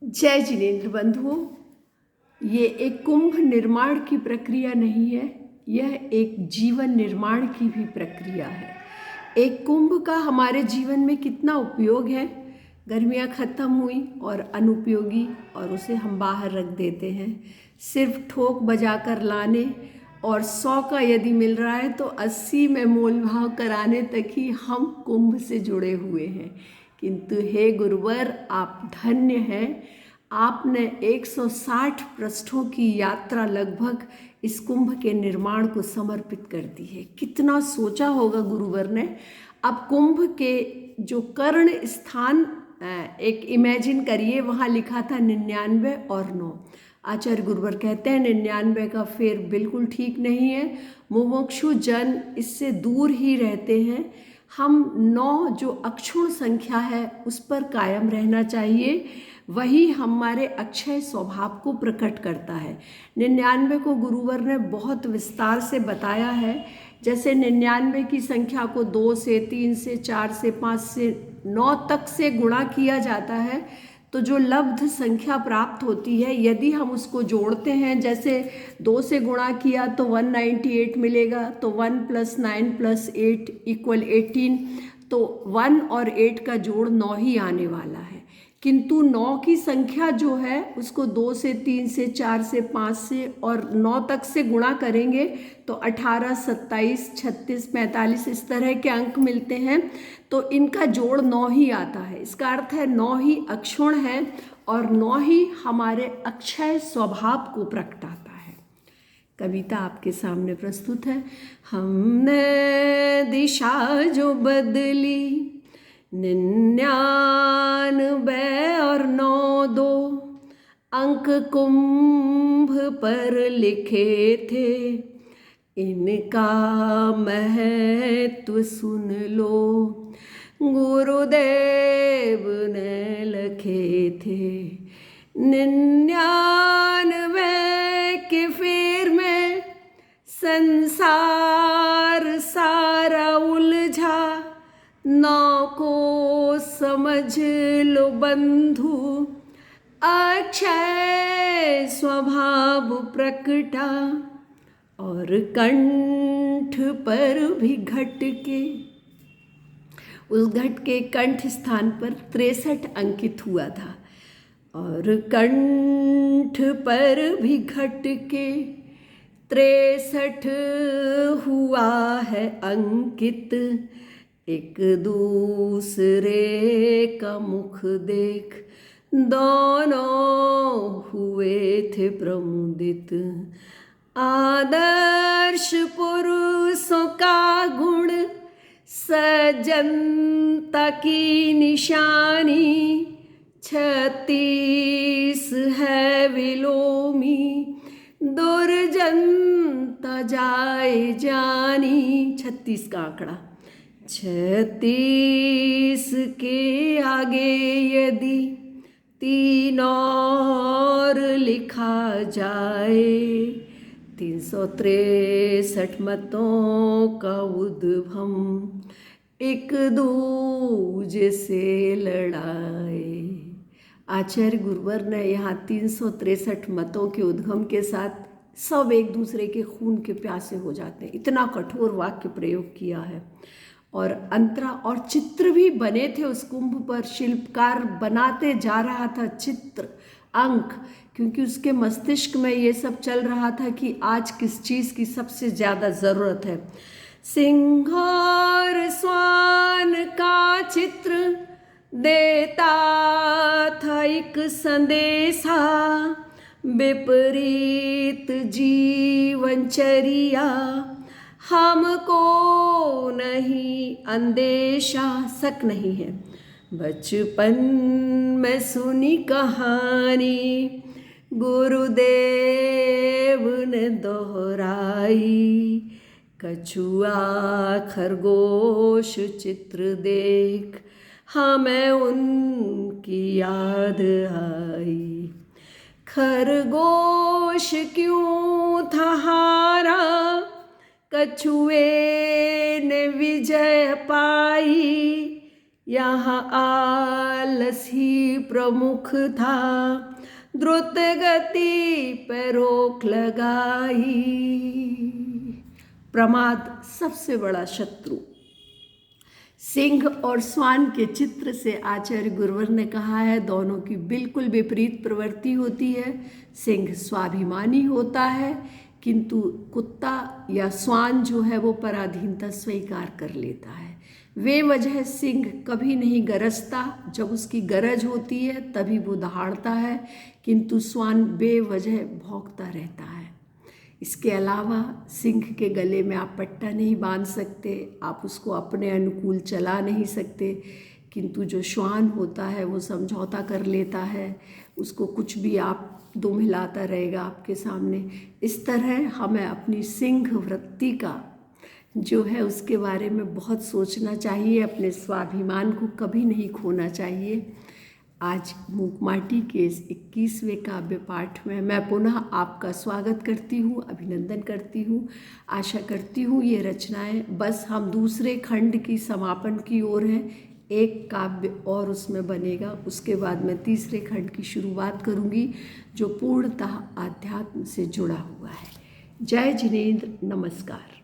जय जिनेन्द्र बंधुओं, ये एक कुंभ निर्माण की प्रक्रिया नहीं है, यह एक जीवन निर्माण की भी प्रक्रिया है। एक कुंभ का हमारे जीवन में कितना उपयोग है। गर्मियाँ ख़त्म हुई और अनुपयोगी और उसे हम बाहर रख देते हैं। सिर्फ ठोक बजा कर लाने और 100 का यदि मिल रहा है तो 80 में मोल भाव कराने तक ही हम कुंभ से जुड़े हुए हैं। किंतु हे गुरुवर, आप धन्य हैं, आपने 160 पृष्ठों की यात्रा लगभग इस कुंभ के निर्माण को समर्पित कर दी है। कितना सोचा होगा गुरुवर ने। अब कुंभ के जो कर्ण स्थान एक इमेजिन करिए, वहाँ लिखा था 99 और 9। आचार्य गुरुवर कहते हैं 99 का फेर बिल्कुल ठीक नहीं है, मुमुक्षु जन इससे दूर ही रहते हैं। हम 9 जो अक्षुण संख्या है उस पर कायम रहना चाहिए, वही हमारे अक्षय स्वभाव को प्रकट करता है। 99 को गुरुवर ने बहुत विस्तार से बताया है। जैसे 99 की संख्या को 2 से, 3 से, 4 से, 5 से, 9 तक से गुणा किया जाता है तो जो लब्ध संख्या प्राप्त होती है, यदि हम उसको जोड़ते हैं, जैसे 2 से गुणा किया तो 198 मिलेगा, तो 1 + 9 + 8 = 18, तो 1 और 8 का जोड़ 9 ही आने वाला है। किंतु 9 की संख्या जो है उसको 2 से, 3 से, 4 से, 5 से और 9 तक से गुणा करेंगे तो 18, 27, 36, 45 इस तरह के अंक मिलते हैं। तो इनका जोड़ 9 ही आता है। इसका अर्थ है 9 ही अक्षुण है और 9 ही हमारे अक्षय स्वभाव को प्रगटाता है। कविता आपके सामने प्रस्तुत है। हमने दिशा जो बदली, 99 और 9 2 अंक कुंभ पर लिखे थे, इनका महत्व सुन लो, गुरुदेव ने लिखे थे। 99 के फेर में संसार सारा उलझा, 9 को समझ लो बंधु, अक्षय स्वभाव प्रकटा। और कंठ पर भी घट के, उस घट के कंठ स्थान पर 63 अंकित हुआ था। और कंठ पर भी घट के 63 हुआ है अंकित, एक दूसरे का मुख देख दोनों हुए थे प्रमुदित। आदर्श पुरुषों का गुण सज्जनता की निशानी, 36 है विलोमी, दुर्जनता जाए जानी। 36 का आंकड़ा, 36 के आगे यदि 3 और लिखा जाए, 363 मतों का उद्भव एक दूजे से लड़ाए। आचार्य गुरुवर ने यहाँ 363 मतों के उद्गम के साथ सब एक दूसरे के खून के प्यासे हो जाते हैं, इतना कठोर वाक्य प्रयोग किया है। और अंतरा और चित्र भी बने थे उस कुंभ पर। शिल्पकार बनाते जा रहा था चित्र, अंक, क्योंकि उसके मस्तिष्क में ये सब चल रहा था कि आज किस चीज़ की सबसे ज़्यादा ज़रूरत है। सिंह और स्वान का चित्र देता था एक संदेशा, विपरीत जीवनचर्या हमको नहीं अंदेशा। शक नहीं है, बचपन में सुनी कहानी गुरुदेव ने दोहराई, कछुआ खरगोश चित्र देख हमें उनकी याद आई। खरगोश क्यों था हारा, कछुए ने विजय पाई, यहाँ आलस ही प्रमुख था, द्रुत गति पे रोक लगाई। प्रमाद सबसे बड़ा शत्रु। सिंह और श्वान के चित्र से आचार्य गुरुवर ने कहा है, दोनों की बिल्कुल विपरीत प्रवृत्ति होती है। सिंह स्वाभिमानी होता है, किंतु कुत्ता या श्वान जो है वो पराधीनता स्वीकार कर लेता है। वे वजह सिंह कभी नहीं गरजता, जब उसकी गरज होती है तभी वो दहाड़ता है, किंतु श्वान बेवजह भौंकता रहता है। इसके अलावा सिंह के गले में आप पट्टा नहीं बांध सकते, आप उसको अपने अनुकूल चला नहीं सकते, किंतु जो श्वान होता है वो समझौता कर लेता है, उसको कुछ भी आप दुम हिलाता रहेगा आपके सामने। इस तरह हमें अपनी सिंह वृत्ति का जो है उसके बारे में बहुत सोचना चाहिए, अपने स्वाभिमान को कभी नहीं खोना चाहिए। आज मूक माटी के इस 21वें काव्य पाठ में मैं पुनः आपका स्वागत करती हूँ, अभिनंदन करती हूँ। आशा करती हूँ ये रचनाएं, बस हम दूसरे खंड की समापन की ओर हैं, एक काव्य और उसमें बनेगा, उसके बाद मैं तीसरे खंड की शुरुआत करूँगी जो पूर्णतः आध्यात्म से जुड़ा हुआ है। जय जिनेंद्र, नमस्कार।